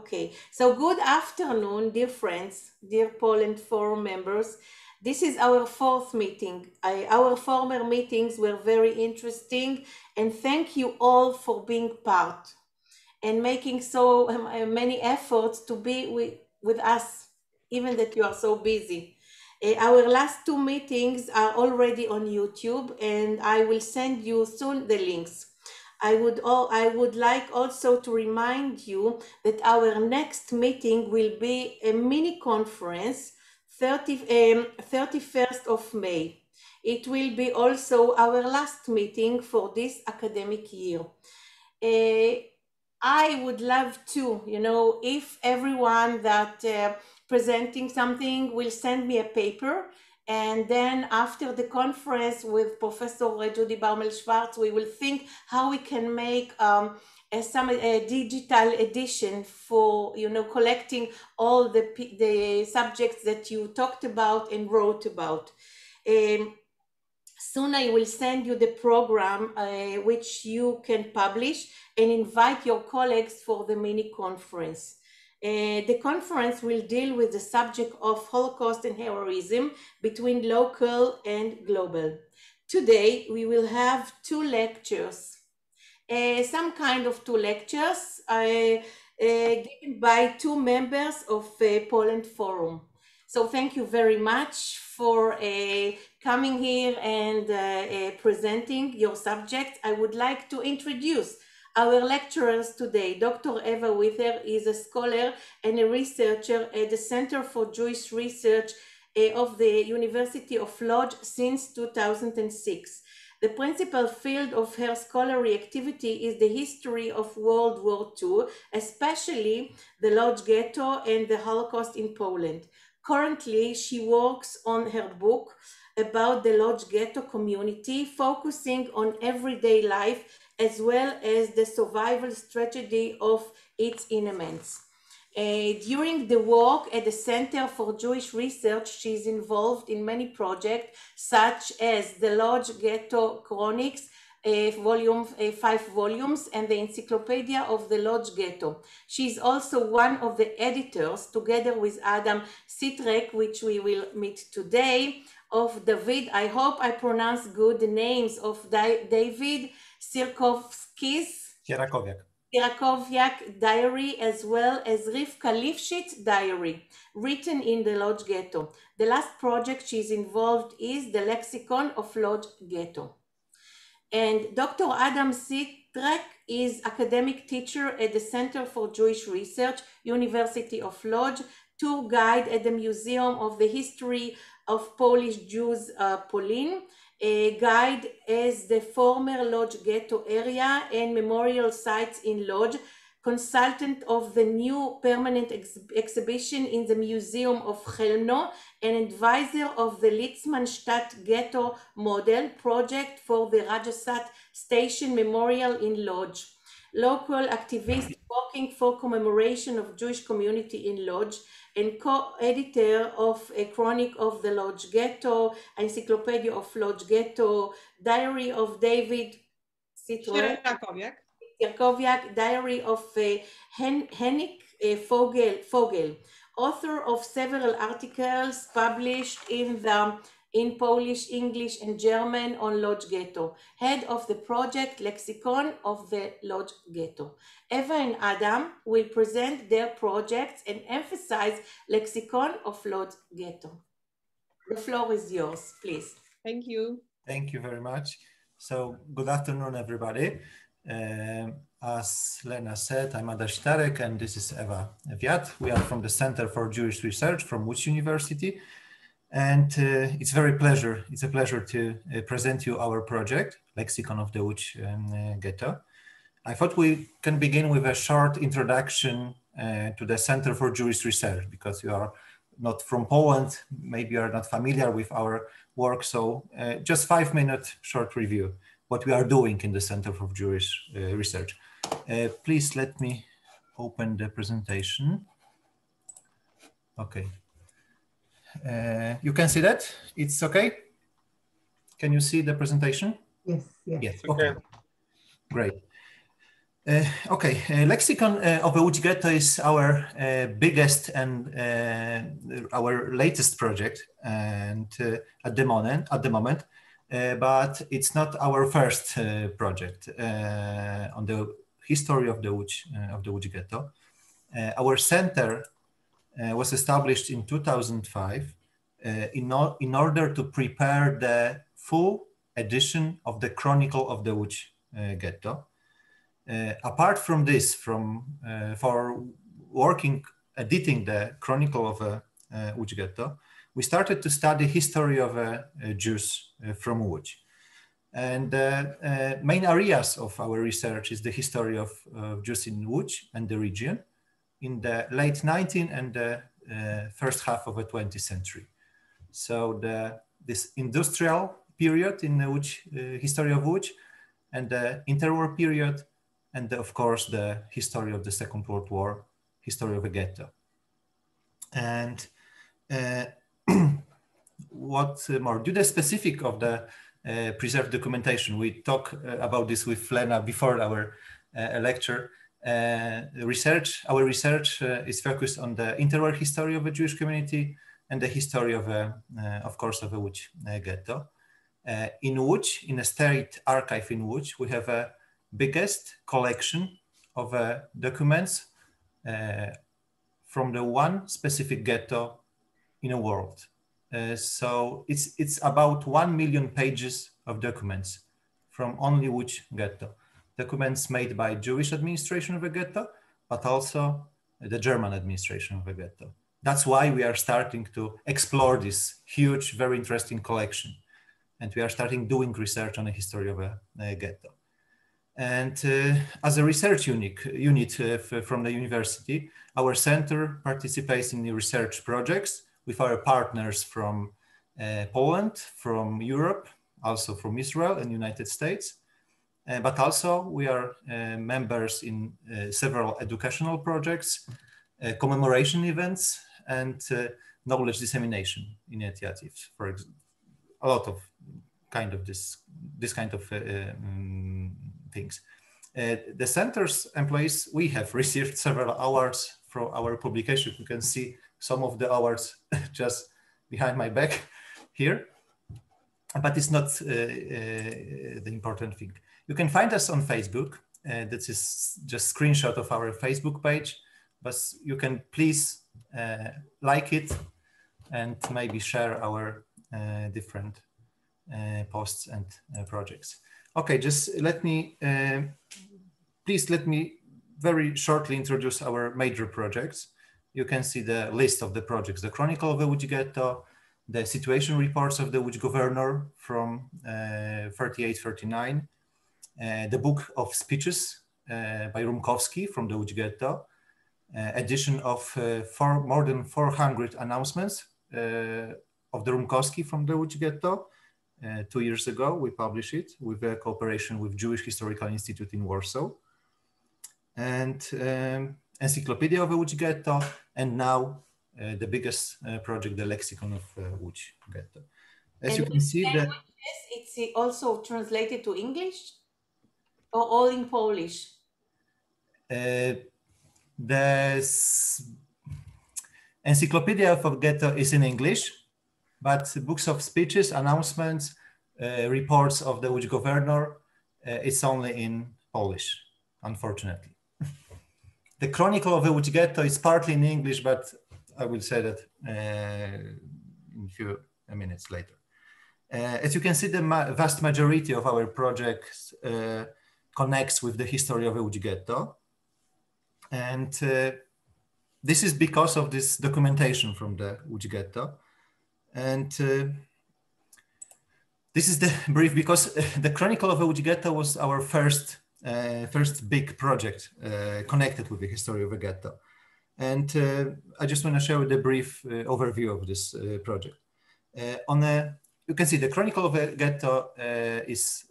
Okay, so good afternoon, dear friends, dear Poland Forum members. This is our fourth meeting. Our former meetings were very interesting, and thank you all for being part and making so many efforts to be with us, even that you are so busy. Our last two meetings are already on YouTube, and I will send you soon the links. I would like also to remind you that our next meeting will be a mini conference, 31st of May. It will be also our last meeting for this academic year. I would love to, if everyone that presenting something will send me a paper, and then after the conference with Professor Judy Baumel-Schwartz, we will think how we can make a digital edition for, collecting all the subjects that you talked about and wrote about. Soon I will send you the program which you can publish and invite your colleagues for the mini conference. The conference will deal with the subject of Holocaust and heroism between local and global. Today we will have two lectures, some kind of two lectures given by two members of Poland Forum. So thank you very much for coming here and presenting your subject. I would like to introduce our lecturers today. Dr. Ewa Wiatr is a scholar and a researcher at the Center for Jewish Research of the University of Lodz since 2006. The principal field of her scholarly activity is the history of World War II, especially the Lodz Ghetto and the Holocaust in Poland. Currently, she works on her book about the Lodz Ghetto community, focusing on everyday life as well as the survival strategy of its inmates. During the work at the Center for Jewish Research, she is involved in many projects, such as the Lodz Ghetto Chronics, 5 volumes, and the Encyclopaedia of the Lodz Ghetto. She is also one of the editors, together with Adam Sitarek, which we will meet today, of David, I hope I pronounce good the names of David Sierakowiak's diary, as well as Rivka Lifshit's diary, written in the Lodz Ghetto. The last project she is involved is the Lexicon of Lodz Ghetto. And Dr. Adam Sitarek is academic teacher at the Center for Jewish Research, University of Lodz, tour guide at the Museum of the History of Polish Jews, Polin, a guide as the former Lodz Ghetto area and memorial sites in Lodz, consultant of the new permanent exhibition in the Museum of Chelmno, and advisor of the Litzmannstadt Ghetto Model project for the Rajasat Station Memorial in Lodz. Local activist working for commemoration of Jewish community in Lodz, and co-editor of a Chronic of the Lodz Ghetto, Encyclopaedia of Lodz Ghetto, Diary of David Sierakowiak, Diary of Henrik Vogel, author of several articles published in Polish, English, and German on Lodz Ghetto, head of the project Lexicon of the Lodz Ghetto. Eva and Adam will present their projects and emphasize Lexicon of Lodz Ghetto. The floor is yours, please. Thank you. Thank you very much. So, good afternoon, everybody. As Lena said, I'm Adam Sitarek, and this is Ewa Wiatr. We are from the Center for Jewish Research from Łódź University. And it's a pleasure to present you our project, Lexicon of the Łódź Ghetto. I thought we can begin with a short introduction to the Center for Jewish Research, because you are not from Poland, maybe you are not familiar with our work. So just 5-minute short review, what we are doing in the Center for Jewish Research. Please let me open the presentation. Okay. You can see that? It's okay? Can you see the presentation? Yes, yes. Yes, okay. Great. Lexicon of the Łódź Ghetto is our biggest and our latest project, and at the moment, but it's not our first project on the history of the Łódź Ghetto. Our center was established in 2005 in order to prepare the full edition of the Chronicle of the Łódź Ghetto. Apart from this, for editing the Chronicle of Łódź Ghetto, we started to study history of Jews from Łódź. And main areas of our research is the history of Jews in Łódź and the region in the late 19th and the first half of the 20th century. So this industrial period in the Łódź, history of Łódź, and the interwar period, and of course the history of the Second World War, history of the ghetto. And what more, due to the specific of the preserved documentation, we talk about this with Lena before our lecture. Our research is focused on the interwar history of the Jewish community and the history of course, of the Łódź ghetto. In Łódź, in a state archive in Łódź, we have a biggest collection of documents from the one specific ghetto in the world. So it's about 1 million pages of documents from only Łódź ghetto. Documents made by Jewish administration of the ghetto, but also the German administration of the ghetto. That's why we are starting to explore this huge, very interesting collection. And we are starting doing research on the history of a ghetto. And as a research unit from the university, our center participates in the research projects with our partners from Poland, from Europe, also from Israel and United States. But also we are members in several educational projects, commemoration events, and knowledge dissemination initiatives. For example, a lot of kind of this kind of things. The center's employees, we have received several awards from our publication. You can see some of the awards just behind my back here, but it's not the important thing. You can find us on Facebook. This is just a screenshot of our Facebook page, but you can please like it and maybe share our different posts and projects. Okay, just please let me very shortly introduce our major projects. You can see the list of the projects: the Chronicle of the Łódź Ghetto, the situation reports of the Łódź governor from 38-39, the book of speeches by Rumkowski from the Łódź Ghetto, edition of more than 400 announcements of the Rumkowski from the Łódź Ghetto. 2 years ago, we published it with a cooperation with Jewish Historical Institute in Warsaw, and Encyclopaedia of the Łódź Ghetto, and now the biggest project, the Lexicon of Łódź Ghetto. As you can see, it's also translated to English, or all in Polish? The Encyclopedia of the Ghetto is in English, but books of speeches, announcements, reports of the Łódź governor, it's only in Polish, unfortunately. The Chronicle of the Łódź Ghetto is partly in English, but I will say that in a few minutes later. As you can see, the vast majority of our projects connects with the history of the Łódź Ghetto. And this is because of this documentation from the Łódź Ghetto. And this is the brief, because the Chronicle of the Łódź Ghetto was our first big project connected with the history of the ghetto. And I just want to show the brief overview of this project. You can see the Chronicle of the Ghetto is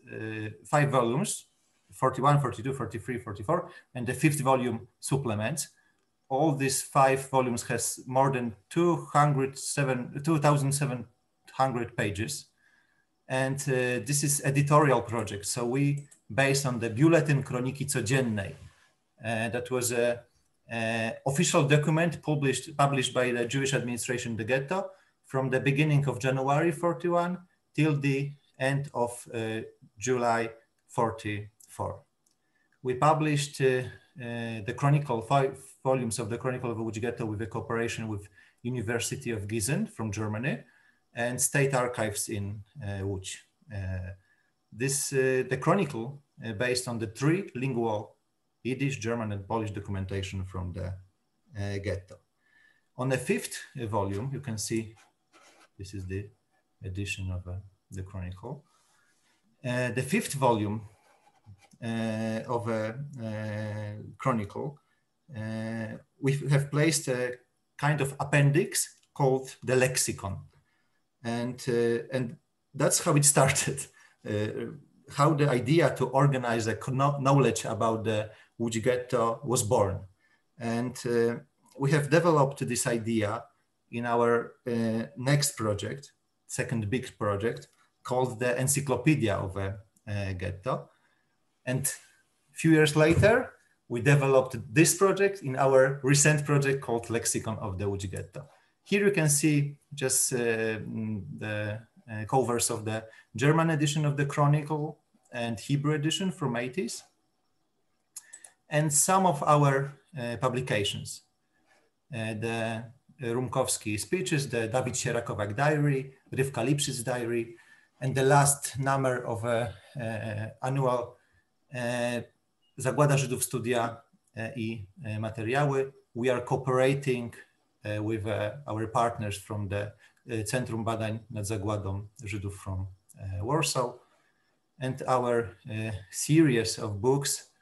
5 volumes, 41, 42, 43, 44, and the 5th volume supplements. All these 5 volumes has more than 2,700 pages. And this is editorial project. So we based on the Bulletin Kroniki Codziennej. That was a official document published by the Jewish administration in the ghetto from the beginning of January 41 till the end of July 44. We published the chronicle, 5 volumes of the Chronicle of the Łódź Ghetto with a cooperation with University of Gießen from Germany and State Archives in Łódź. The chronicle based on the trilingual Yiddish, German, and Polish documentation from the ghetto. On the 5th volume, you can see, this is the edition of the chronicle. The 5th volume of a chronicle, we have placed a kind of appendix called the lexicon. And that's how it started, how the idea to organize a knowledge about the Łódź Ghetto was born. And we have developed this idea in our next project, second big project, called the Encyclopaedia of a Ghetto. And a few years later, we developed this project in our recent project called Lexicon of the Łódź Ghetto. Here you can see just the covers of the German edition of the Chronicle and Hebrew edition from 80s. And some of our publications, the Rumkowski speeches, the Dawid Sierakowak diary, Rywka Lipschitz diary, and the last number of annual Zagłada Żydów Studia I Materiały. We are cooperating with our partners from the Centrum Badań nad Zagładą Żydów from Warsaw, and our series of books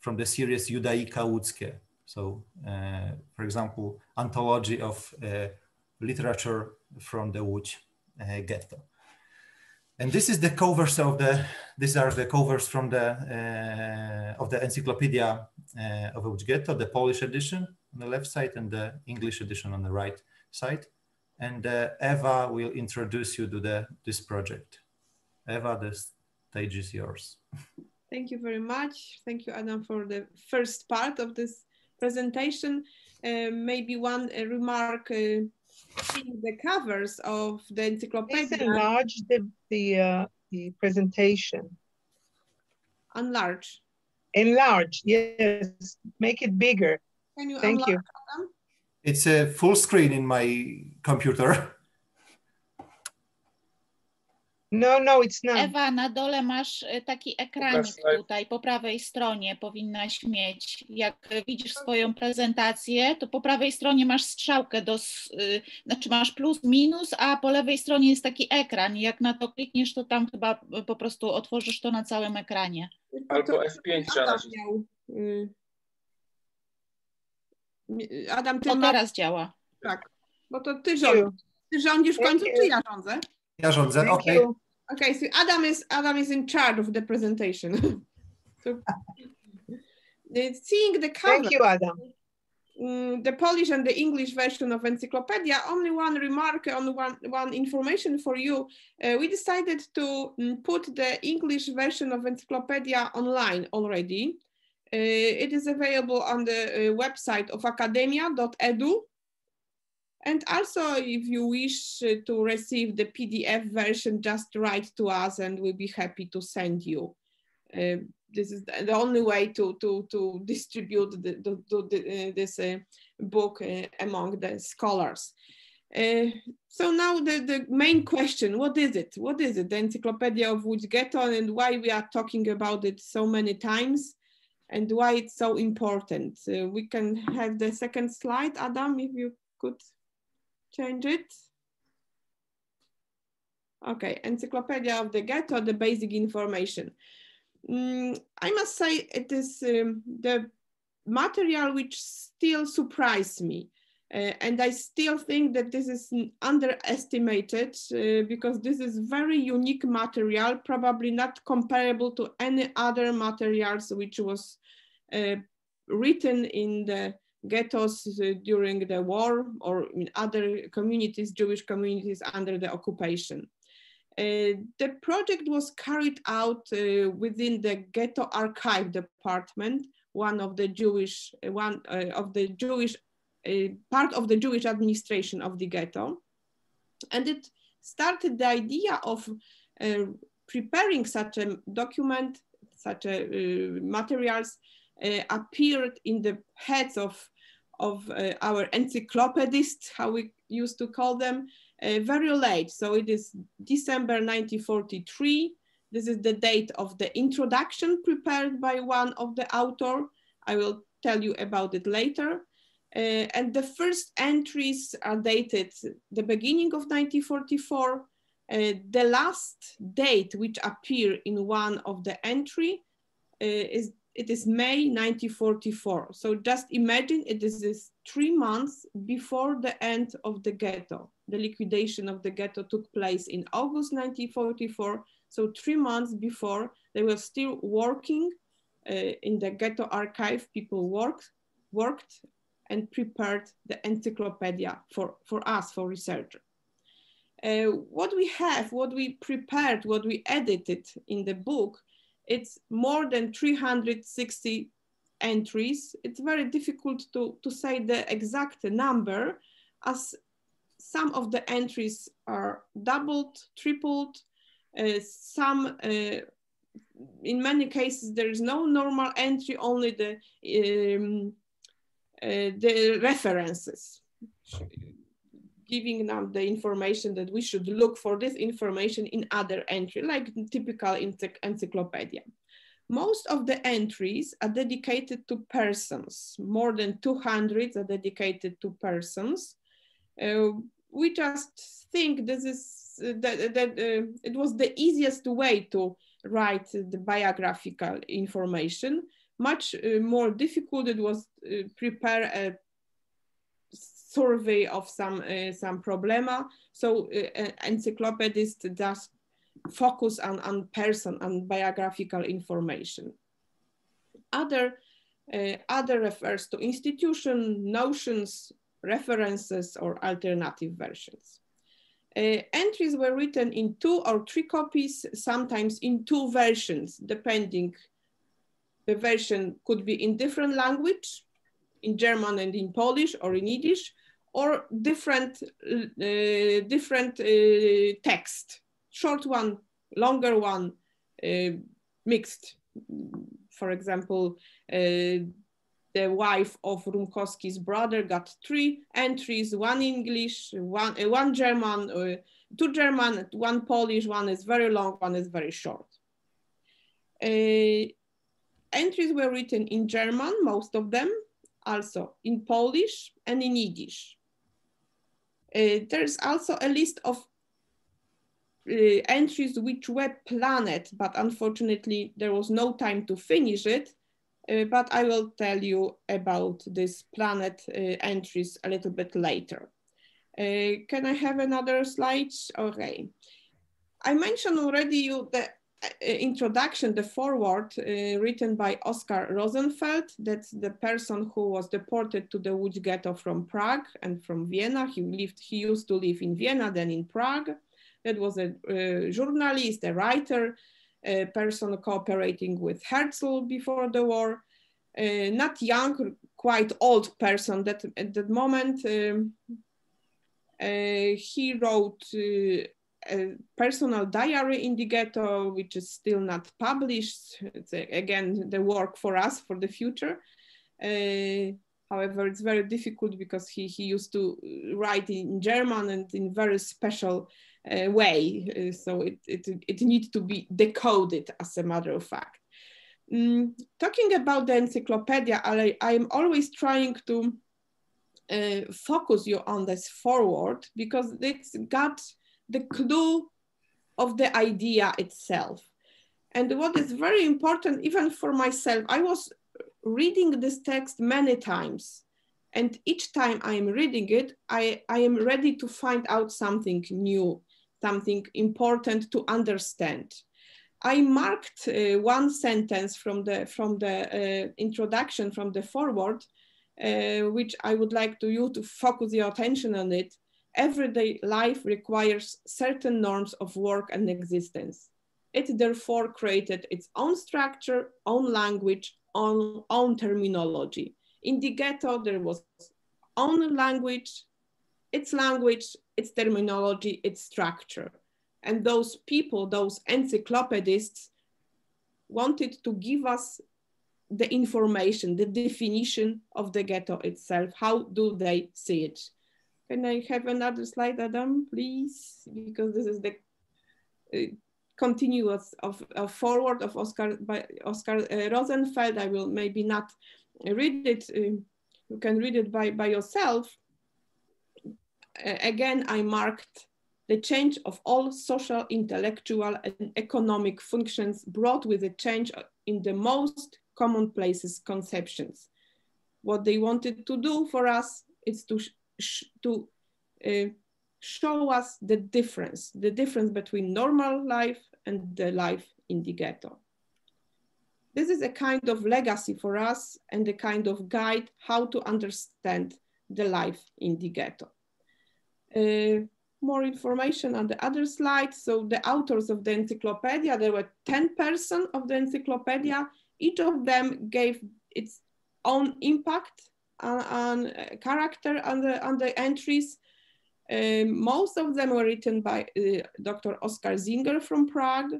from the series Judaika Łódzkie. So, for example, anthology of literature from the Łódź Ghetto. And this is the covers of these are the covers from the Encyclopedia of Łódź Ghetto, the Polish edition on the left side and the English edition on the right side. And Ewa will introduce you to this project. Ewa, the stage is yours. Thank you very much. Thank you, Adam, for the first part of this presentation. Maybe one remark, the covers of the encyclopedia. Please enlarge the presentation. Enlarge. Enlarge, yes. Make it bigger. Can you Thank you. Adam? It's a full screen in my computer. No, it's not. Ewa, na dole masz taki ekranik tutaj, po prawej stronie powinnaś mieć. Jak widzisz swoją prezentację, to po prawej stronie masz strzałkę, znaczy masz plus, minus, a po lewej stronie jest taki ekran. Jak na to klikniesz, to tam chyba po prostu otworzysz to na całym ekranie. Albo F5 trzeba nacisnąć. Adam, ty teraz działa. Tak, bo to ty rządzisz. Ty rządzisz w końcu, czy ja rządzę? Ja rządzę, okej. Okay, so Adam is in charge of the presentation. So, seeing the cover, thank you, Adam. The Polish and the English version of Encyclopedia, only one remark on one information for you. We decided to put the English version of Encyclopedia online already. It is available on the website of academia.edu. And also, if you wish to receive the PDF version, just write to us and we'll be happy to send you. This is the only way to distribute this book among the scholars. So now the main question, what is it? What is it, the Encyclopedia of Łódź Ghetto, and why we are talking about it so many times and why it's so important? We can have the second slide, Adam, if you could change it. Okay, Encyclopedia of the Ghetto, the basic information. I must say it is the material which still surprised me. And I still think that this is underestimated because this is very unique material, probably not comparable to any other materials which was written in the ghettos during the war or in other communities, Jewish communities under the occupation. The project was carried out within the Ghetto Archive Department, one of the Jewish part of the Jewish administration of the ghetto, and it started the idea of preparing such a document, such a materials appeared in the heads of our encyclopedists, how we used to call them, very late. So it is December 1943. This is the date of the introduction prepared by one of the author. I will tell you about it later. And the first entries are dated the beginning of 1944. The last date which appear in one of the entry is May 1944. So just imagine it is 3 months before the end of the ghetto. The liquidation of the ghetto took place in August 1944. So 3 months before, they were still working in the ghetto archive. People worked and prepared the encyclopedia for us, for researchers. What we have, what we prepared, what we edited in the book, it's more than 360 entries. It's very difficult to say the exact number, as some of the entries are doubled, tripled, some, in many cases, there is no normal entry, only the references, giving them the information that we should look for this information in other entry, like typical encyclopedia. Most of the entries are dedicated to persons. More than 200 are dedicated to persons. We just think this is it was the easiest way to write the biographical information. Much more difficult it was prepare a survey of some problema. So encyclopedists just focus on person and biographical information. Other refers to institution, notions, references, or alternative versions. Entries were written in 2 or 3 copies, sometimes in 2 versions, depending. The version could be in different language, in German and in Polish, or in Yiddish, or different text, short one, longer one, mixed. For example, the wife of Rumkowski's brother got 3 entries, 1 English, one German, 2 German, 1 Polish, 1 is very long, 1 is very short. Entries were written in German, most of them, also in Polish and in Yiddish. There's also a list of entries which were planned, but unfortunately there was no time to finish it. But I will tell you about these planned entries a little bit later. Can I have another slide? Okay. I mentioned already the introduction, the foreword written by Oskar Rosenfeld. That's the person who was deported to the Łódź ghetto from Prague and from Vienna. He used to live in Vienna, then in Prague. That was a journalist, a writer, a person cooperating with Herzl before the war. Not young, quite old person that at that moment. He wrote a personal diary in the ghetto, which is still not published. It's again the work for us for the future. However, it's very difficult because he used to write in German and in very special way. So it needs to be decoded, as a matter of fact. Talking about the encyclopedia, I'm always trying to focus you on this forward because it's got the clue of the idea itself. And what is very important, even for myself, I was reading this text many times. And each time I am reading it, I am ready to find out something new, something important to understand. I marked one sentence from the introduction, from the foreword, which I would like you to focus your attention on it. everyday life requires certain norms of work and existence. It therefore created its own structure, own language, own terminology. In the ghetto, there was own language, its terminology, its structure. And those people, those encyclopedists, wanted to give us the information, the definition of the ghetto itself. How do they see it? Can I have another slide, Adam, please? Because this is the continuous of forward of Oscar Rosenfeld. I will maybe not read it. You can read it by yourself. Again, I marked the change of all social, intellectual, and economic functions brought with a change in the most commonplaces conceptions. What they wanted to do for us is to show us the difference between normal life and the life in the ghetto. This is a kind of legacy for us and a kind of guide how to understand the life in the ghetto. More information on the other slide. So the authors of the encyclopedia, there were 10 persons of the encyclopedia. Each of them gave its own impact on character on the entries. Most of them were written by Dr. Oskar Singer from Prague,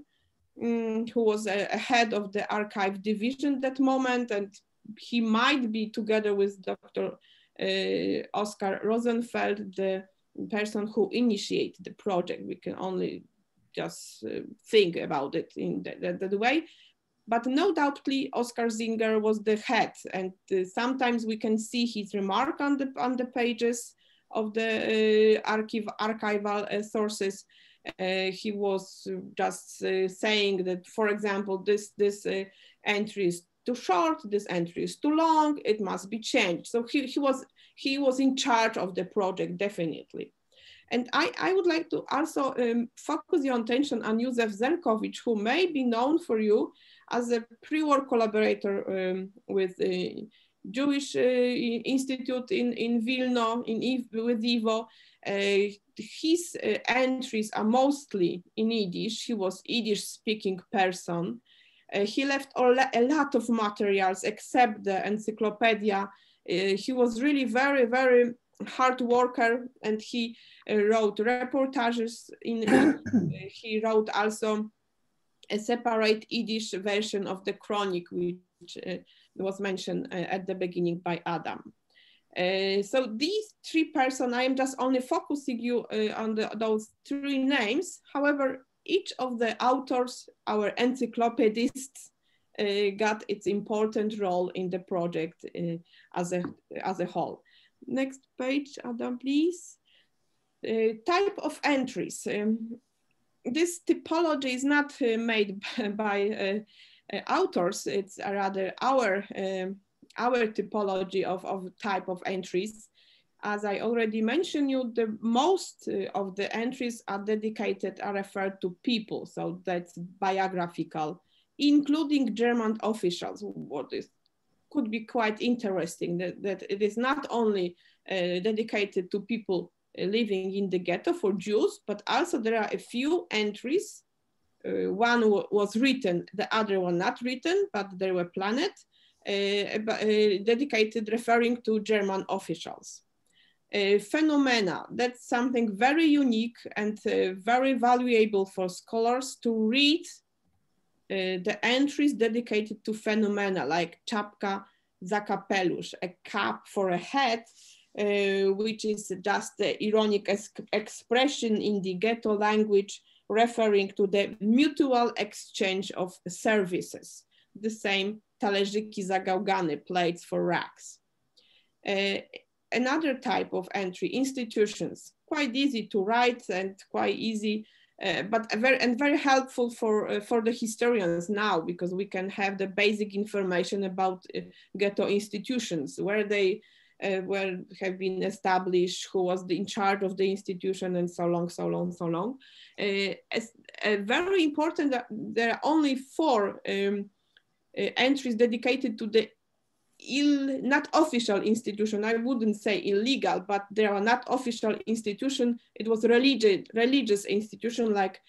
who was a head of the archive division at that moment, and he might be, together with Dr. Oscar Rosenfeld, the person who initiated the project. We can only just think about it in that way. But no doubtly, Oskar Singer was the head, and sometimes we can see his remark on the pages of the archival sources. He was just saying that, for example, this entry is too short, this entry is too long, it must be changed. So he was in charge of the project, definitely. And I would like to also focus your attention on Józef Zelkowicz, who may be known for you as a pre-war collaborator with Jewish Institute in Vilno, with Iwo. His entries are mostly in Yiddish. He was Yiddish-speaking person. He left a lot of materials except the Encyclopedia. He was really very, very hard worker, and he wrote reportages. He wrote also a separate Yiddish version of the Chronic, which was mentioned at the beginning by Adam. So these 3 persons, I am just only focusing you on those 3 names. However, each of the authors, our encyclopedists, got its important role in the project as a whole. Next page, Adam, please. Type of entries. This typology is not made by authors, it's rather our typology of type of entries. As I already mentioned you, the most of the entries are referred to people, so that's biographical, including German officials. What could be quite interesting, that it is not only dedicated to people living in the ghetto for Jews, but also there are a few entries. One was written, the other one not written, but they were planned, dedicated, referring to German officials. Phenomena, that's something very unique and very valuable for scholars to read the entries dedicated to phenomena, like czapka za kapelusz, a cap for a head, which is just the ironic expression in the ghetto language referring to the mutual exchange of services. The same talerzyki za gałgany, plates for racks. Another type of entry, institutions, quite easy to write and quite easy, but very helpful for the historians now, because we can have the basic information about ghetto institutions, where they have been established, who was in charge of the institution, and so long. Very important that there are only 4 entries dedicated to the not official institution. I wouldn't say illegal, but there are not official institution. It was religious institution like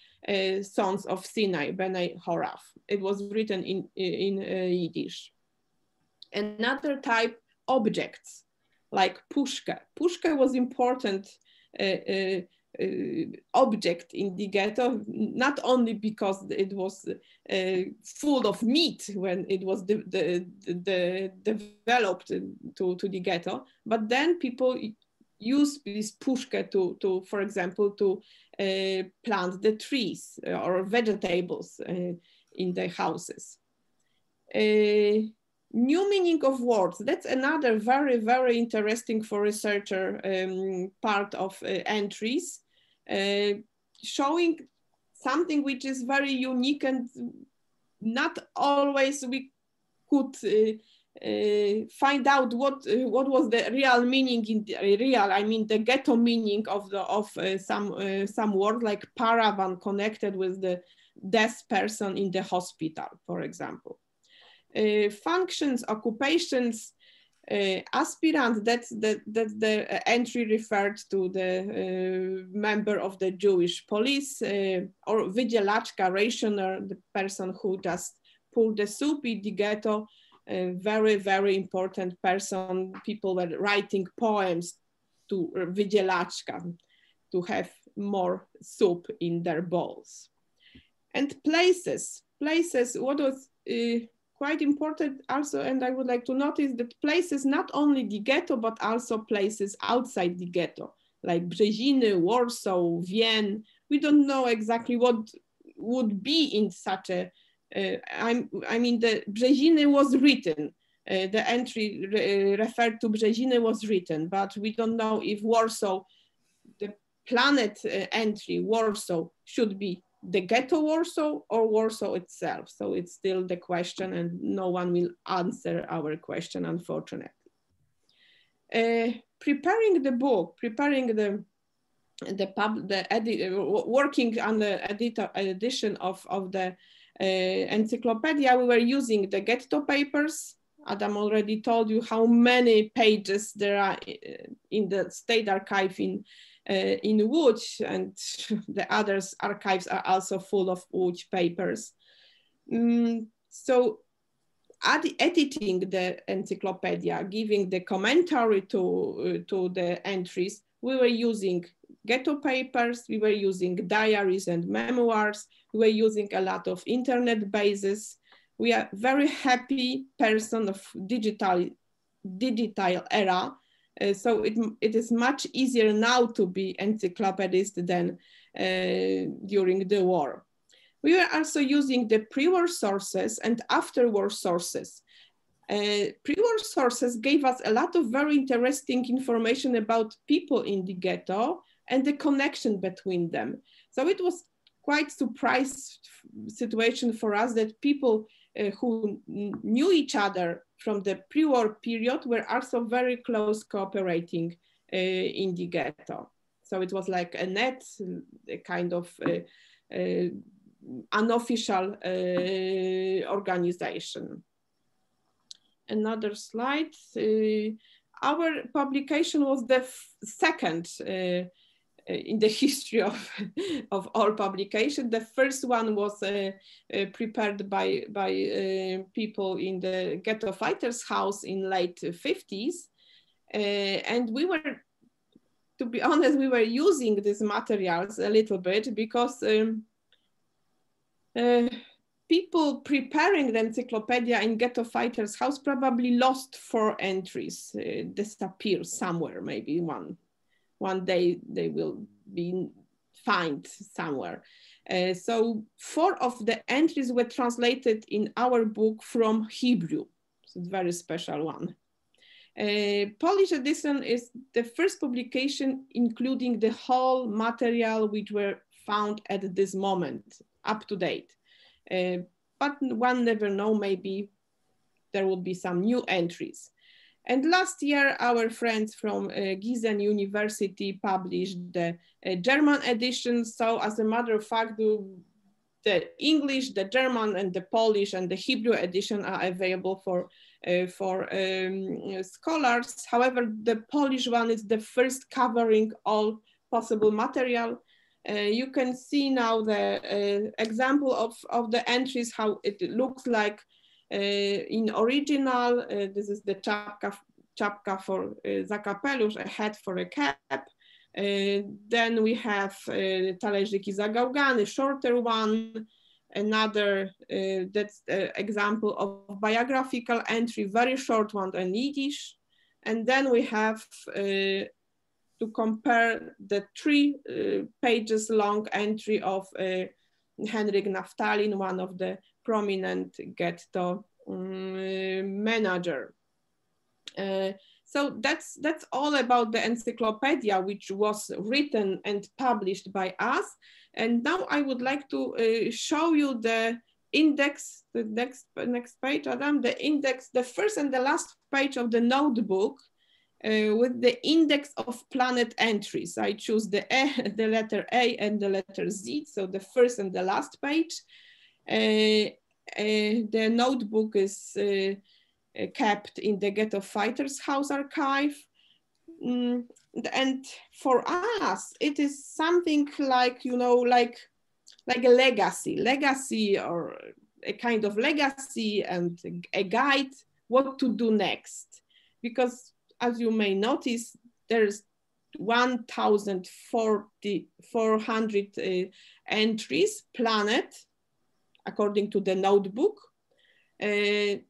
Sons of Sinai, B'nai Horaf. It was written in Yiddish. Another type, objects like pushka. Pushka was important object in the ghetto, not only because it was full of meat when it was developed to the ghetto, but then people use this pushka to for example, to plant the trees or vegetables in the houses. New meaning of words, that's another very, very interesting for researcher part of entries, showing something which is very unique and not always we could find out what was the real meaning in the real, I mean the ghetto meaning of some word like paravan connected with the deaf person in the hospital, for example. Functions, occupations, aspirant, that's the entry referred to the member of the Jewish police, or wydzielaczka, rationer, the person who just pulled the soup in the ghetto, very, very important person. People were writing poems to wydzielaczka to have more soup in their bowls. And places, what was quite important also, and I would like to notice that places, not only the ghetto, but also places outside the ghetto, like Brzeziny, Warsaw, Wien. We don't know exactly what would be in such a, I mean, the Brzeziny was written, the entry referred to Brzeziny was written, but we don't know if Warsaw, the planet entry, Warsaw, should be the ghetto Warsaw or Warsaw itself. So it's still the question and no one will answer our question, unfortunately. Preparing the book, preparing working on the edition of the encyclopedia, we were using the ghetto papers. Adam already told you how many pages there are in the State Archive in Łódź, and the other archives are also full of Łódź papers. So editing the encyclopedia, giving the commentary to the entries, we were using ghetto papers, we were using diaries and memoirs, we were using a lot of internet bases. We are very happy person of digital era. So it is much easier now to be encyclopedist than during the war. We were also using the pre-war sources and after-war sources. Pre-war sources gave us a lot of very interesting information about people in the ghetto and the connection between them. So it was quite surprise situation for us that people who knew each other from the pre-war period were also very close cooperating in the ghetto. So it was like a net, a kind of unofficial organization. Another slide. Our publication was the second in the history of all publication. The first one was prepared by people in the Ghetto Fighters House in late 50s. And we were, to be honest, we were using these materials a little bit because people preparing the encyclopedia in Ghetto Fighters House probably lost 4 entries, disappear somewhere, maybe one day they will be found somewhere. So 4 of the entries were translated in our book from Hebrew. So it's a very special one. Polish edition is the first publication including the whole material which were found at this moment, up to date. But one never know, maybe there will be some new entries. And last year, our friends from Gießen University published the German edition. So as a matter of fact, the English, the German, and the Polish and the Hebrew edition are available for for scholars. However, the Polish one is the first covering all possible material. You can see now the example of the entries, how it looks like in original. This is the czapka for zakapelusz, a hat for a cap. Then we have talerzyki za gałgany, shorter one. Another, that's the example of biographical entry, very short one in Yiddish. And then we have to compare the 3 pages long entry of Henryk Naftalin, one of the prominent ghetto manager. So that's all about the encyclopedia, which was written and published by us. And now I would like to show you the index, the next page, Adam, the index, the first and the last page of the notebook with the index of planet entries. I choose the letter A and the letter Z, so the first and the last page. The notebook is kept in the Ghetto Fighters House archive. And for us, it is something like, you know, like a legacy or a kind of legacy and a guide what to do next. Because as you may notice, there's 1,400 entries, planet, according to the notebook. And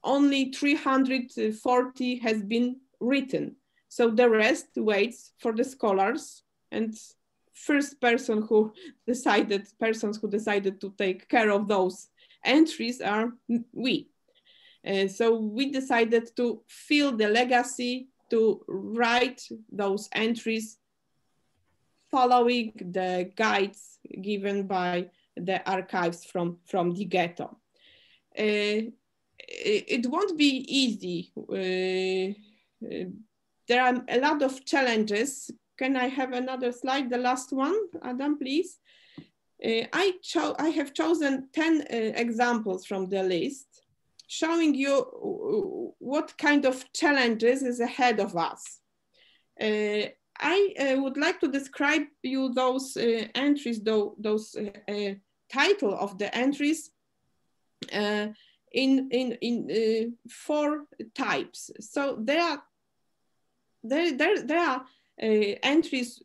only 340 has been written. So the rest waits for the scholars, and persons who decided to take care of those entries are we. So we decided to fill the legacy, to write those entries following the guides given by the archives from the ghetto. It won't be easy. There are a lot of challenges. Can I have another slide, the last one, Adam, please? I have chosen 10 examples from the list, showing you what kind of challenges is ahead of us. I would like to describe you those entries, those title of the entries in 4 types. So there are entries,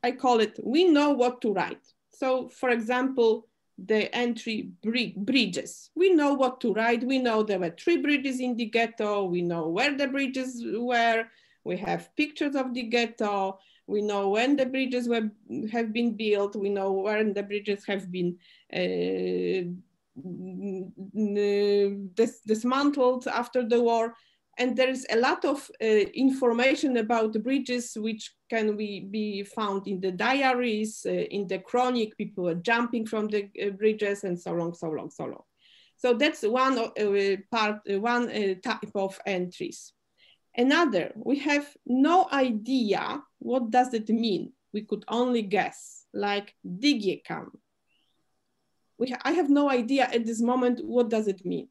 I call it, we know what to write. So for example, the entry bridges. We know what to write. We know there were 3 bridges in the ghetto. We know where the bridges were. We have pictures of the ghetto. We know when the bridges have been built. We know when the bridges have been dismantled after the war. And there is a lot of information about the bridges, which can be found in the diaries, in the chronic. People are jumping from the bridges and so on. So that's one type of entries. Another, we have no idea what does it mean. We could only guess, like digiekam. I have no idea at this moment what does it mean.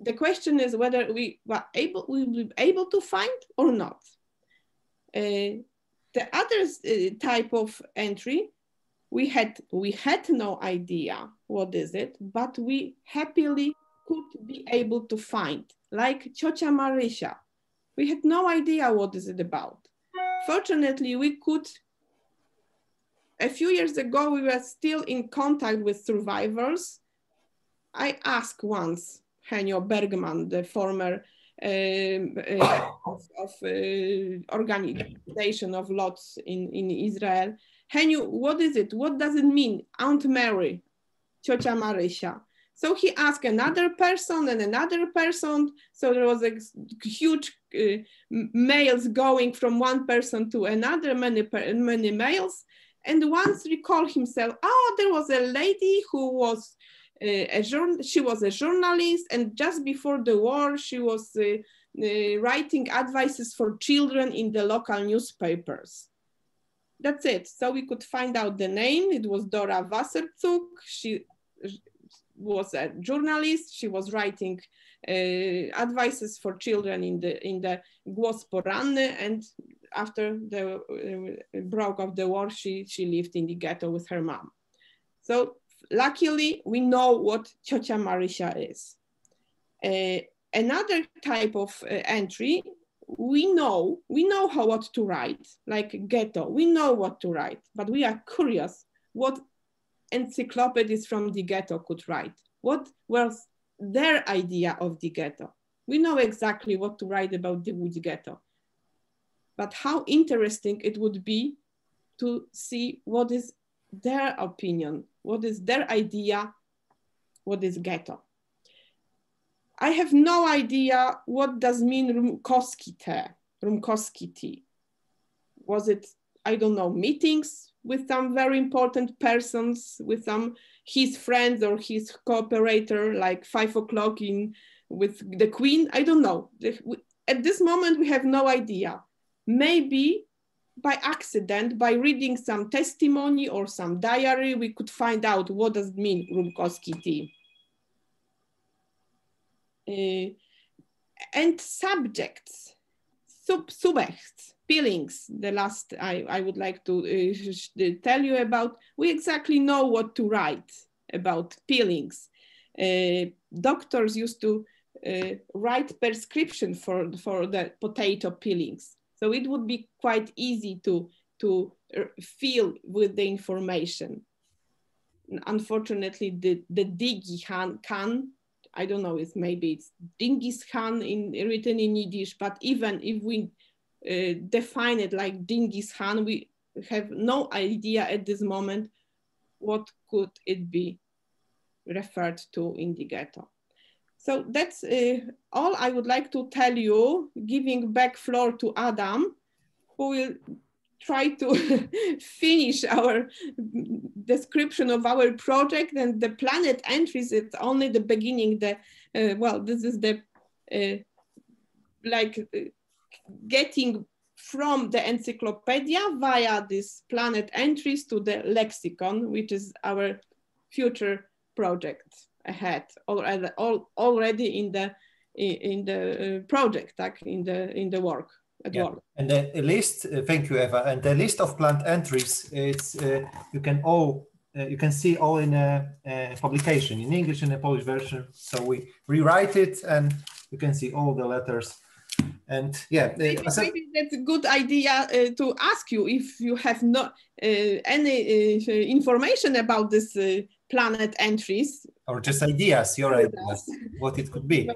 The question is whether we will be able to find or not. The other type of entry, we had no idea what is it, but we happily could be able to find, like Ciocia Marysia. We had no idea what is it about. Fortunately, we could. A few years ago, we were still in contact with survivors. I asked once Henio Bergman, the former organization of Lodz in Israel. Henio, what is it? What does it mean? Aunt Mary, Ciocia Marysia. So he asked another person and another person. So there was a huge mails going from one person to another, many mails. And once recalled himself, oh, there was a lady who was she was a journalist, and just before the war, she was writing advices for children in the local newspapers. That's it. So we could find out the name. It was Dora Wasserczuk. was a journalist. She was writing advices for children in the Głos Poranny, and after the broke of the war, she lived in the ghetto with her mom. So luckily, we know what Ciocia Marysia is. Another type of entry, we know what to write, like ghetto. We know what to write, but we are curious what encyclopedists from the ghetto could write. What was their idea of the ghetto? We know exactly what to write about the Łódź ghetto, but how interesting it would be to see what is their opinion, what is their idea, what is ghetto. I have no idea what does mean Rumkowski tea. Was it, I don't know, meetings with some very important persons, with some his friends or his cooperator, like 5 o'clock with the Queen? I don't know. At this moment, we have no idea. Maybe by accident, by reading some testimony or some diary, we could find out what does it mean, Rumkowski tea. And subjects, subjects, peelings, the last I would like to tell you about. We exactly know what to write about peelings. Doctors used to write prescription for the potato peelings. So it would be quite easy to fill with the information. Unfortunately, the Digi Khan, I don't know, maybe it's Dingis Khan written in Yiddish, but even if we define it like Dingis Khan, we have no idea at this moment what could it be referred to in the ghetto. So that's all I would like to tell you, giving back floor to Adam, who will try to finish our description of our project, and the planet entries. It's only the beginning. Well, this is the getting from the encyclopedia via these planet entries to the lexicon, which is our future project ahead, already in the project, like in the work. Yeah. And the list, thank you, Eva. And the list of plant entries, it's you can see all in a publication in English and a Polish version. So we rewrite it, and you can see all the letters. And yeah, maybe that's a good idea to ask you if you have not any information about this planet entries, or just ideas, your ideas, what it could be.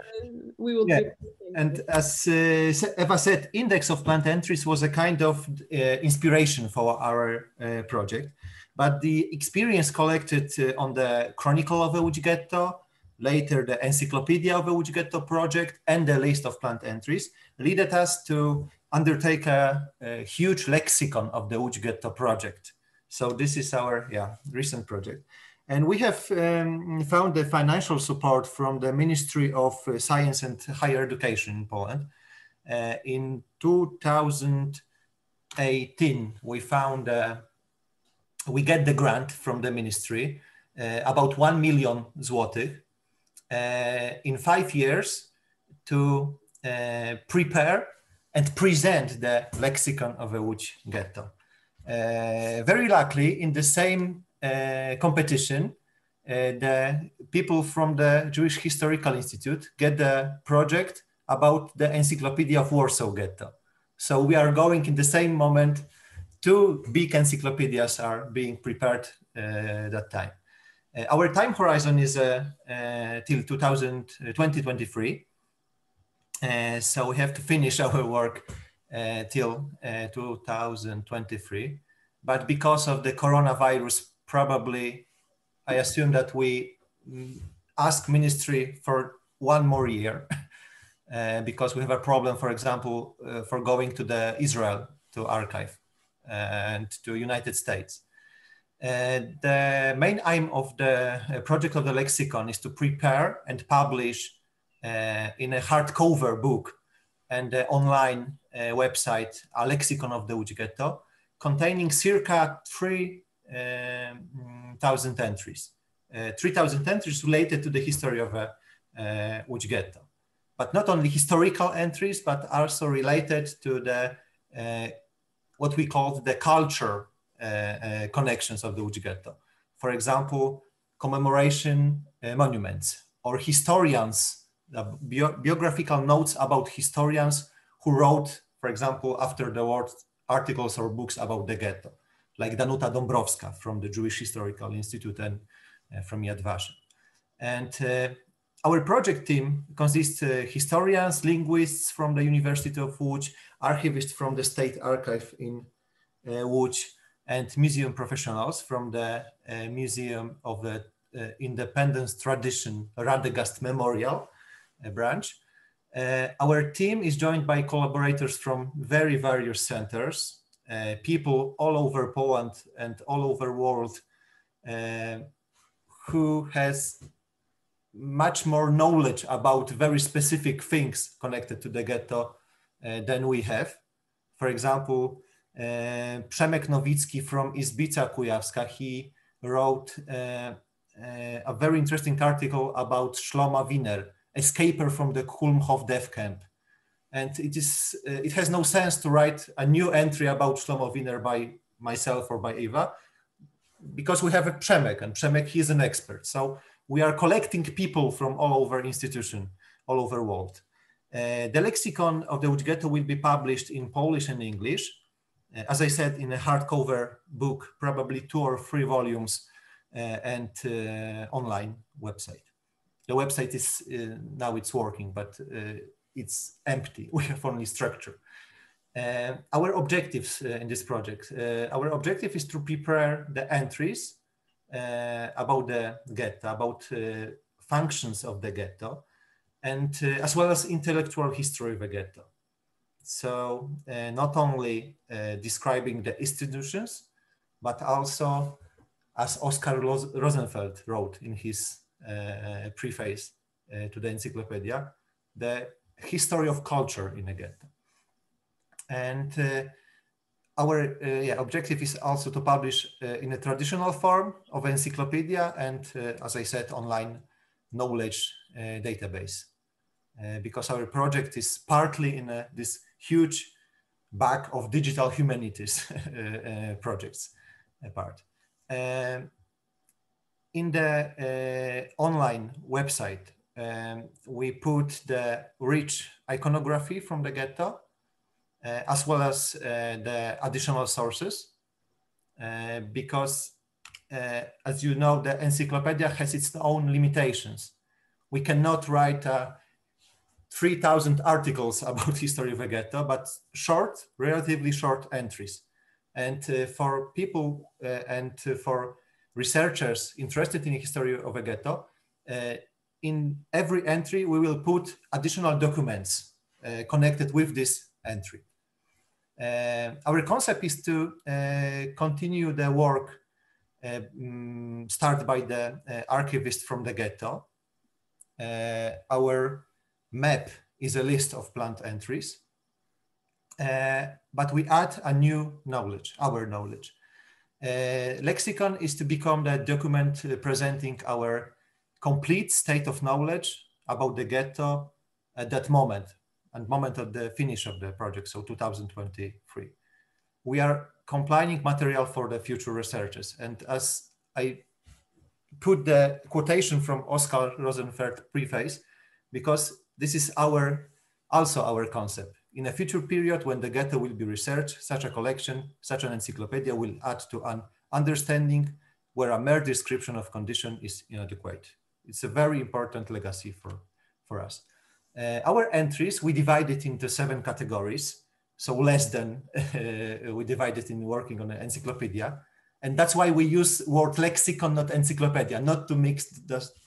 We will. Yeah. And as Eva said, index of plant entries was a kind of inspiration for our project, but the experience collected on the Chronicle of the Łódź Ghetto, later the Encyclopedia of the Łódź Ghetto project, and the list of plant entries led us to undertake a huge lexicon of the Łódź Ghetto project. So this is our recent project. And we have found the financial support from the Ministry of Science and Higher Education in Poland. In 2018, we get the grant from the ministry, about 1 million złotych, in 5 years to prepare and present the lexicon of the Łódź Ghetto. Very luckily, in the same competition, the people from the Jewish Historical Institute get the project about the Encyclopedia of Warsaw Ghetto. So we are going in the same moment. 2 big encyclopedias are being prepared that time. Our time horizon is till 2023. So we have to finish our work till 2023. But because of the coronavirus, probably I assume that we ask ministry for 1 more year because we have a problem, for example, for going to Israel to archive and to United States. The main aim of the project of the lexicon is to prepare and publish in a hardcover book and online website a lexicon of the Łódź Ghetto, containing circa 3,000 entries. 3,000 entries related to the history of Łódź ghetto. But not only historical entries, but also related to the what we call the culture connections of the Łódź ghetto. For example, commemoration monuments, or historians, biographical notes about historians who wrote, for example, after the war, articles or books about the ghetto, like Danuta Dąbrowska from the Jewish Historical Institute and from Yad Vashem. And our project team consists historians, linguists from the University of Łódź, archivists from the State Archive in Łódź, and museum professionals from the Museum of the Independence Tradition Radegast Memorial branch. Our team is joined by collaborators from very various centers, people all over Poland and all over world who has much more knowledge about very specific things connected to the ghetto than we have. For example, Przemek Nowicki from Izbica Kujawska, he wrote a very interesting article about Szloma Wiener, escaper from the Kulmhof death camp. And it has no sense to write a new entry about Szloma Wiener by myself or by Ewa, because we have a Przemek, and Przemek, he is an expert. So we are collecting people from all over institution, all over world. The lexicon of the Łódź ghetto will be published in Polish and English. As I said, in a hardcover book, probably 2 or 3 volumes, and online website. The website is now it's working, but it's empty. We have only structure. Our objectives in this project, our objective is to prepare the entries about the ghetto, about functions of the ghetto, and as well as intellectual history of the ghetto. So not only describing the institutions, but also, as Oskar Rosenfeld wrote in his preface to the Encyclopedia, the history of culture in a ghetto. And our objective is also to publish in a traditional form of Encyclopedia and, as I said, online knowledge database. Because our project is partly in this huge bag of digital humanities projects part. In the online website, we put the rich iconography from the ghetto, as well as the additional sources, because as you know, the Encyclopedia has its own limitations. We cannot write 3,000 articles about history of a ghetto, but short, relatively short entries. And for people and for researchers interested in the history of a ghetto, in every entry, we will put additional documents connected with this entry. Our concept is to continue the work started by the archivist from the ghetto. Our map is a list of planned entries, but we add a new knowledge, our knowledge. Lexicon is to become the document presenting our complete state of knowledge about the ghetto at that moment, and moment of the finish of the project, so 2023. We are compiling material for the future researchers. And as I put the quotation from Oskar Rosenfeld preface, because this is also our concept. In a future period when the ghetto will be researched, such a collection, such an encyclopedia will add to an understanding where a mere description of condition is inadequate. It's a very important legacy for us. Our entries, we divide it into 7 categories. So less than we divided in working on an encyclopedia. And that's why we use word lexicon, not encyclopedia, not to mix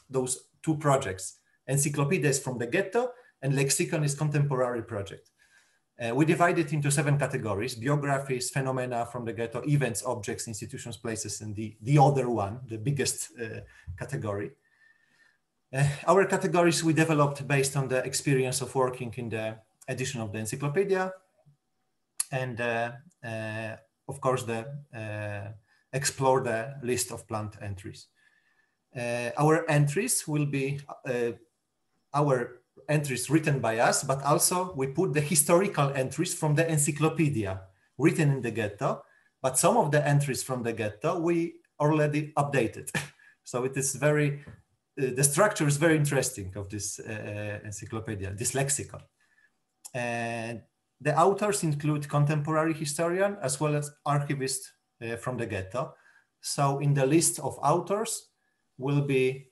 those 2 projects. Encyclopedia is from the ghetto and lexicon is contemporary project. We divide it into 7 categories: biographies, phenomena from the ghetto, events, objects, institutions, places, and the other one, the biggest category. Our categories we developed based on the experience of working in the edition of the Encyclopedia, and of course explore the list of planned entries. Our entries will be our entries written by us, but also we put the historical entries from the Encyclopedia written in the ghetto. But some of the entries from the ghetto we already updated. So it is very, the structure is very interesting of this encyclopedia, this lexicon. And the authors include contemporary historian as well as archivist from the ghetto. So in the list of authors will be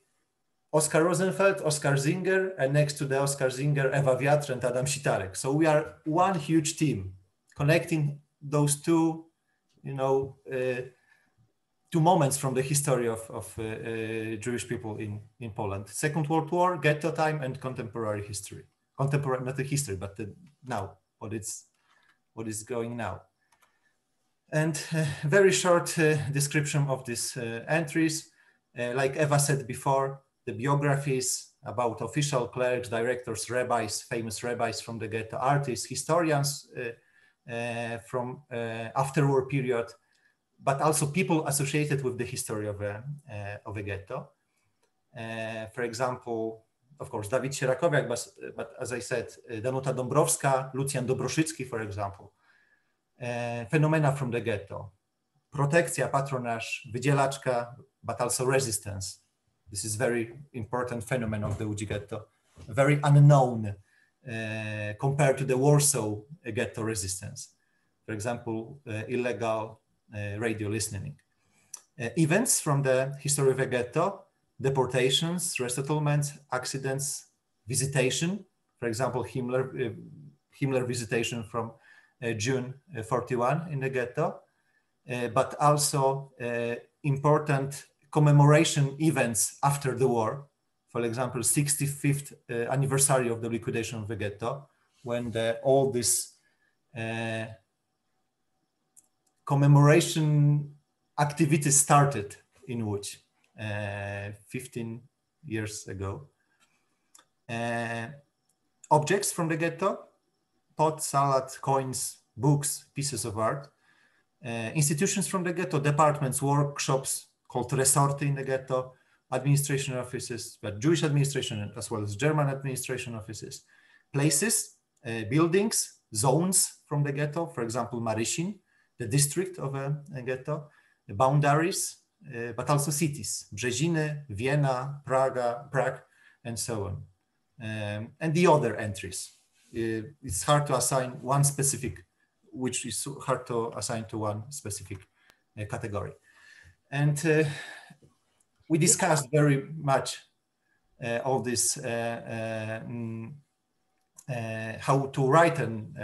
Oskar Rosenfeld, Oskar Singer, and next to the Oskar Singer, Ewa Wiatr and Adam Sitarek. So we are one huge team connecting those two, two moments from the history of Jewish people in Poland. Second World War, ghetto time, and contemporary history. Contemporary, not the history, but now, what is going now. And very short description of these entries. Like Eva said before, the biographies about official clerics, directors, rabbis, famous rabbis from the ghetto, artists, historians from afterwar period, but also people associated with the history of a ghetto. For example, of course, Dawid Sierakowiak, but as I said, Danuta Dąbrowska, Lucjan Dobroszycki, for example. Phenomena from the ghetto. Protekcja, patronage, wydzielaczka, but also resistance. This is very important phenomenon of the Łódź ghetto. Very unknown compared to the Warsaw ghetto resistance. For example, illegal radio listening. Events from the history of the ghetto, deportations, resettlements, accidents, visitation. For example, Himmler visitation from June 41 in the ghetto, but also important commemoration events after the war. For example, 65th anniversary of the liquidation of the ghetto, when all this commemoration activities started in Łódź 15 years ago. Objects from the ghetto, pot, salad, coins, books, pieces of art. Institutions from the ghetto, departments, workshops called resorty in the ghetto, administration offices, but Jewish administration as well as German administration offices. Places, buildings, zones from the ghetto, for example, Marysin, the district of a ghetto, the boundaries, but also cities, Brzeziny, Vienna, Prague, and so on. And the other entries. It's hard to assign one specific, which is hard to assign to one specific category. And we discussed very much all this, how to write and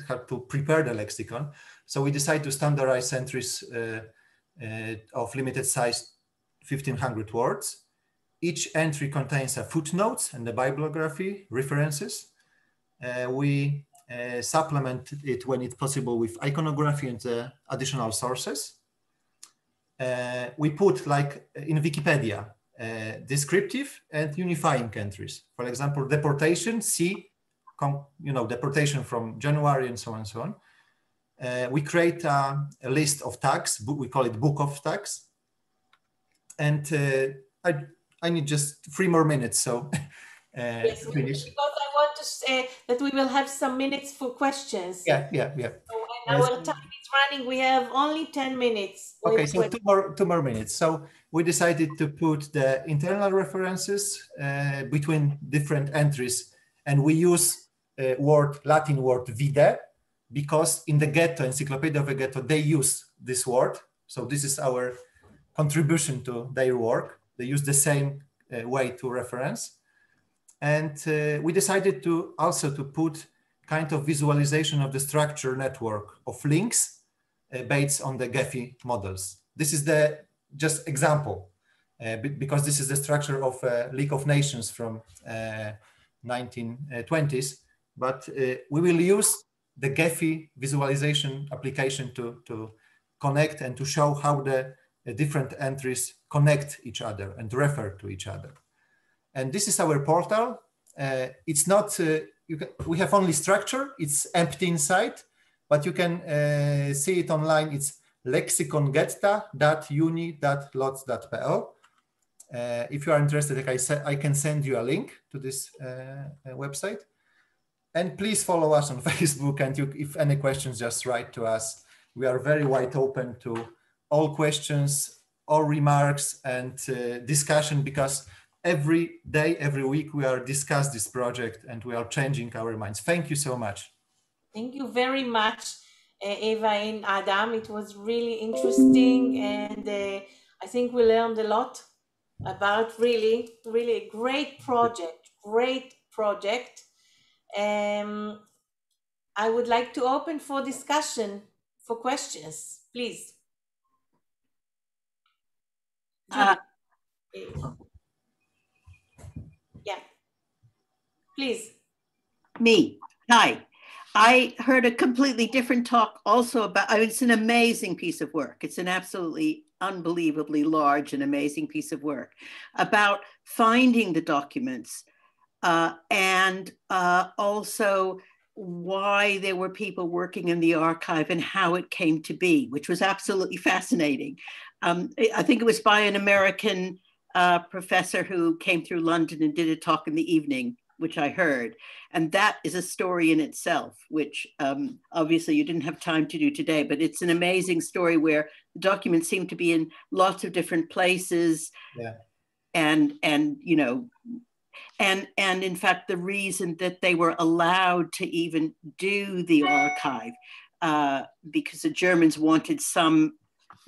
how to prepare the lexicon. So we decided to standardize entries of limited size, 1,500 words. Each entry contains a footnote and the bibliography references. We supplement it when it's possible with iconography and additional sources. We put, like in Wikipedia, descriptive and unifying entries. For example, deportation, deportation from January and so on and so on. We create a list of tags, we call it book of tags. And I need just 3 more minutes, so yes, to finish. Because I want to say that we will have some minutes for questions. Yeah. So when our time is running, we have only 10 minutes. Okay, so two more minutes. So we decided to put the internal references between different entries, and we use Latin word vide, because in the ghetto, Encyclopedia of the Ghetto, they use this word. So this is our contribution to their work. They use the same way to reference. And we decided to also to put kind of visualization of the structure network of links based on the Gephi models. This is the just example, because this is the structure of League of Nations from 1920s, but we will use the Gephi visualization application to connect and to show how the different entries connect each other and refer to each other. And this is our portal. It's not, we have only structure, it's empty inside, but you can see it online. It's lexicongetta.uni.lots.pl. If you are interested, like I said, I can send you a link to this website. And please follow us on Facebook. And if any questions, just write to us. We are very wide open to all questions, all remarks, and discussion, because every day, every week, we are discuss this project and we are changing our minds. Thank you so much. Thank you very much, Eva and Adam. It was really interesting, and I think we learned a lot about really a great project. I would like to open for discussion, for questions, please. Yeah, please. Me, hi. I heard a completely different talk also about, it's an amazing piece of work. It's an absolutely unbelievably large and amazing piece of work about finding the documents and also why there were people working in the archive and how it came to be, which was absolutely fascinating. I think it was by an American professor who came through London and did a talk in the evening, which I heard. And that is a story in itself, which obviously you didn't have time to do today, but it's an amazing story where the documents seem to be in lots of different places. Yeah. And you know, and in fact, the reason that they were allowed to even do the archive, because the Germans wanted some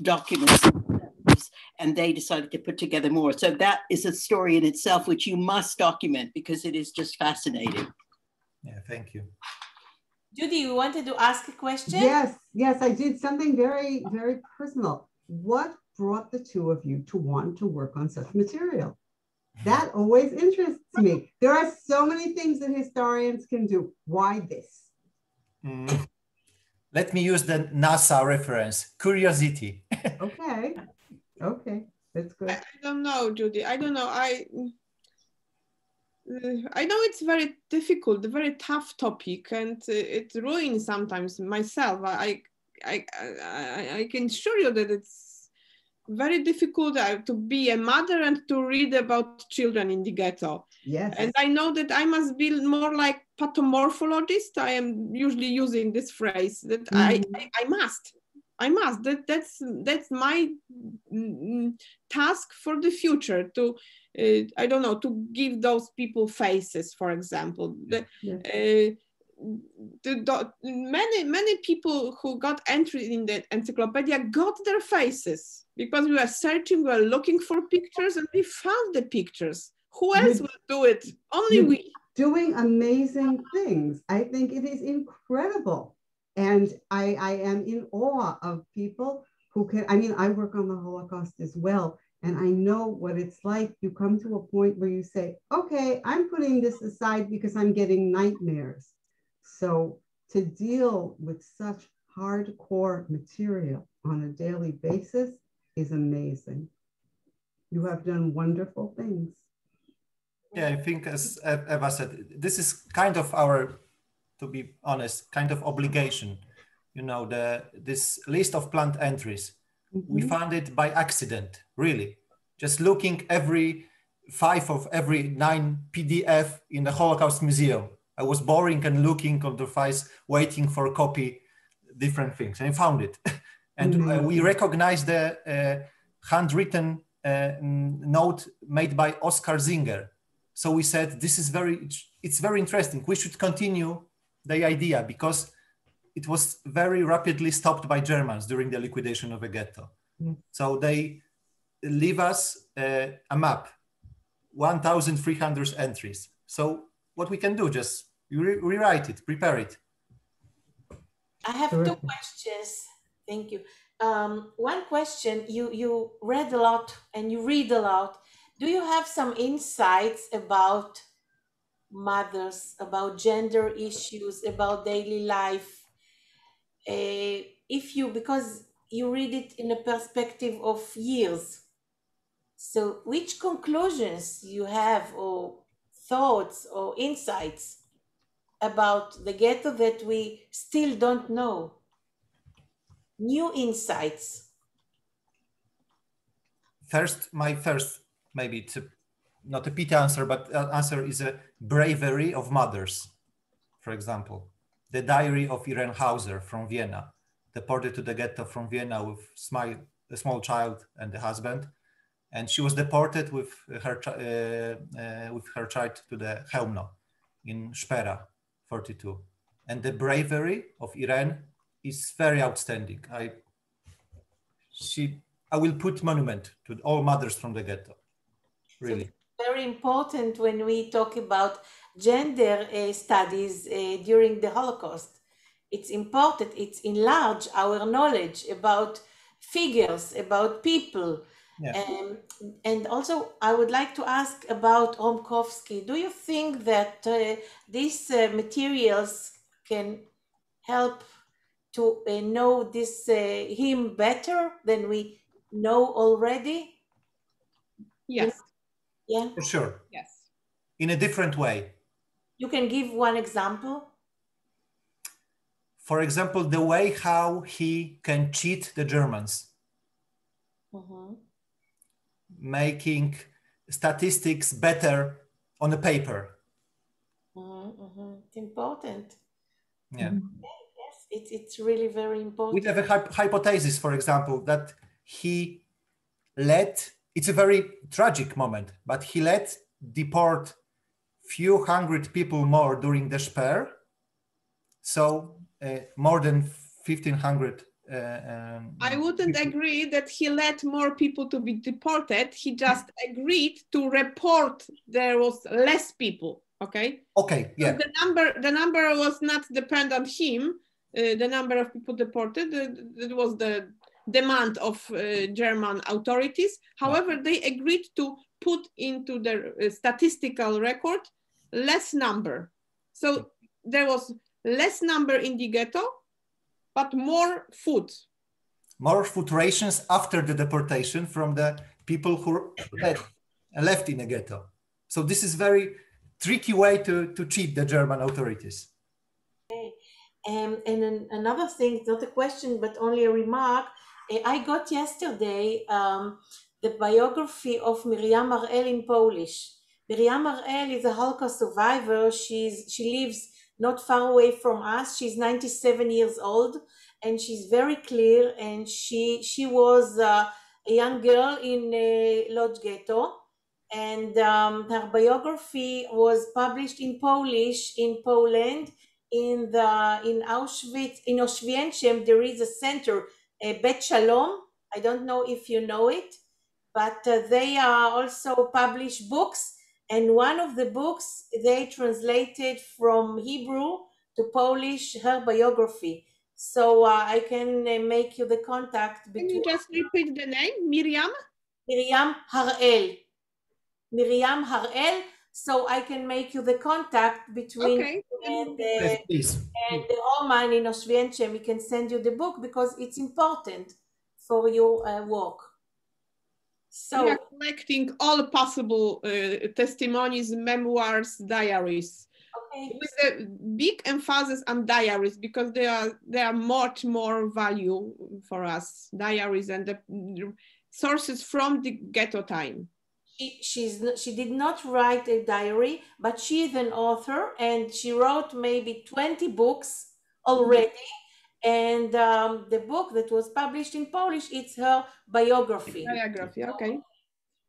documents and they decided to put together more. So that is a story in itself, which you must document because it is just fascinating. Yeah, thank you. Judy, you wanted to ask a question? Yes, I did something very, very personal. What brought the two of you to want to work on such material? That always interests me. There are so many things that historians can do. Why this? Let me use the NASA reference, curiosity. Okay, that's good. I don't know, Judy. I don't know. I know it's very difficult, a very tough topic, and it ruins sometimes myself. I can assure you that it's very difficult to be a mother and to read about children in the ghetto. Yes. And I know that I must be more like pathomorphologist. I am usually using this phrase that I must. That's my task for the future, to I don't know, to give those people faces, for example. Many people who got entry in the encyclopedia got their faces because we were searching, we were looking for pictures, and we found the pictures. Who else will do it? Only we. Doing amazing things. I think it is incredible. And I am in awe of people who can, I mean, I work on the Holocaust as well, and I know what it's like. You come to a point where you say, okay, I'm putting this aside because I'm getting nightmares. So to deal with such hardcore material on a daily basis is amazing. You have done wonderful things. Yeah, I think as Eva said, this is kind of our, to be honest, kind of obligation. You know, this list of plant entries, we found it by accident, really. Just looking every 5 of every 9 PDF in the Holocaust Museum. I was boring and looking on the files, waiting for a copy, different things, and I found it. And we recognized the handwritten note made by Oskar Zinger. So we said, this is it's very interesting. We should continue the idea because it was very rapidly stopped by Germans during the liquidation of the ghetto. So they leave us a map, 1,300 entries. So what we can do, just rewrite it, prepare it. I have 2 questions. Thank you. One question, you read a lot and you read a lot. Do you have some insights about mothers, about gender issues, about daily life? Because you read it in a perspective of years. So which conclusions you have, or thoughts or insights about the ghetto that we still don't know? New insights. My maybe it's not a pity answer, but answer is a bravery of mothers. For example, the diary of Irene Hauser from Vienna, deported to the ghetto from Vienna with a small child and a husband. And she was deported with her child to the Chełmno in Szpera, 42. And the bravery of Irene is very outstanding. I will put monument to all mothers from the ghetto, really. So very important when we talk about gender studies during the Holocaust. It's important, it's enlarge our knowledge about figures, about people. Yeah. And also I would like to ask about Romkowski. Do you think that these materials can help to know him better than we know already? Yes. Yeah. For sure. Yes. In a different way. You can give one example? For example, the way how he can cheat the Germans. Mm-hmm. Making statistics better on the paper. Mm-hmm. Mm-hmm. It's important. Yeah. Yes, it's really very important. We have a hypothesis, for example, that he it's a very tragic moment, but he let deport few hundred people more during the Sperr. So more than 1,500. I wouldn't agree that he let more people to be deported. He just agreed to report there was less people. Okay. Okay. Yeah. The number was not dependent on him. The number of people deported. It was the demand of German authorities. However, they agreed to put into the statistical record less number. So there was less number in the ghetto, but more food. More food rations after the deportation from the people who left in the ghetto. So this is very tricky way to cheat the German authorities. Okay. And another thing, not a question, but only a remark. I got yesterday the biography of Miriam Har'el in Polish. Miriam Har'el is a Holocaust survivor. She lives not far away from us. She's 97 years old, and she's very clear. And she was a young girl in Lodz Ghetto, and her biography was published in Polish in Poland. In Auschwitz, in Oswiecim, there is a center, Bet Shalom. I don't know if you know it, but they also publish books. And one of the books they translated from Hebrew to Polish, her biography. So I can make you the contact between. Can you just repeat the name? Miriam? Miriam Har'el. Miriam Har'el. So I can make you the contact between and the Roman in Oswiecim. We can send you the book because it's important for your work. So we are collecting all possible testimonies, memoirs, diaries. Okay. With a big emphasis on diaries because they are much more value for us. Diaries and the sources from the ghetto time. She did not write a diary, but she is an author, and she wrote maybe 20 books already. And the book that was published in Polish, it's her biography. Biography, okay.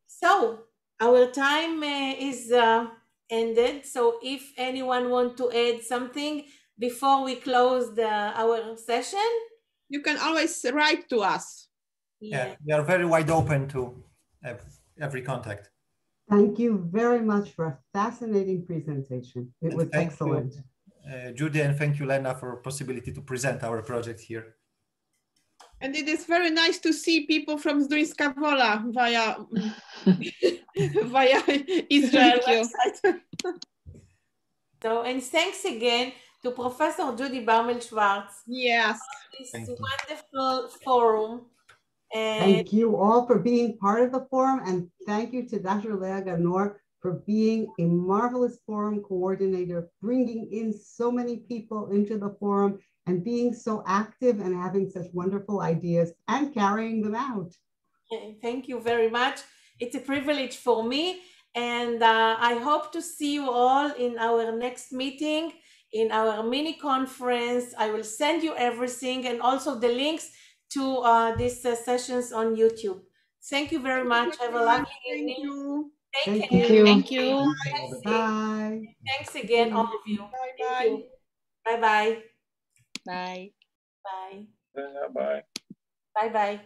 So our time is ended. So if anyone wants to add something before we close our session, you can always write to us. Yeah, we are very wide open to every contact. Thank you very much for a fascinating presentation. It was excellent. Judy, and thank you, Lena, for the possibility to present our project here. And it is very nice to see people from Zduńska Wola via Israel website. So, and thanks again to Professor Judy Baumel-Schwartz. Yes. This wonderful forum. Thank you all for being part of the forum, and thank you to Dr. Leah Ganor for being a marvelous forum coordinator, bringing in so many people into the forum and being so active and having such wonderful ideas and carrying them out. Thank you very much. It's a privilege for me. And I hope to see you all in our next meeting, in our mini conference. I will send you everything and also the links to these sessions on YouTube. Thank you very much. Have a lovely evening. Thank you. Take Thank care. you. Thank you. Bye. Thanks again, all of you. Bye-bye. Thank you. Bye-bye. Bye. Bye. Bye. Bye-bye.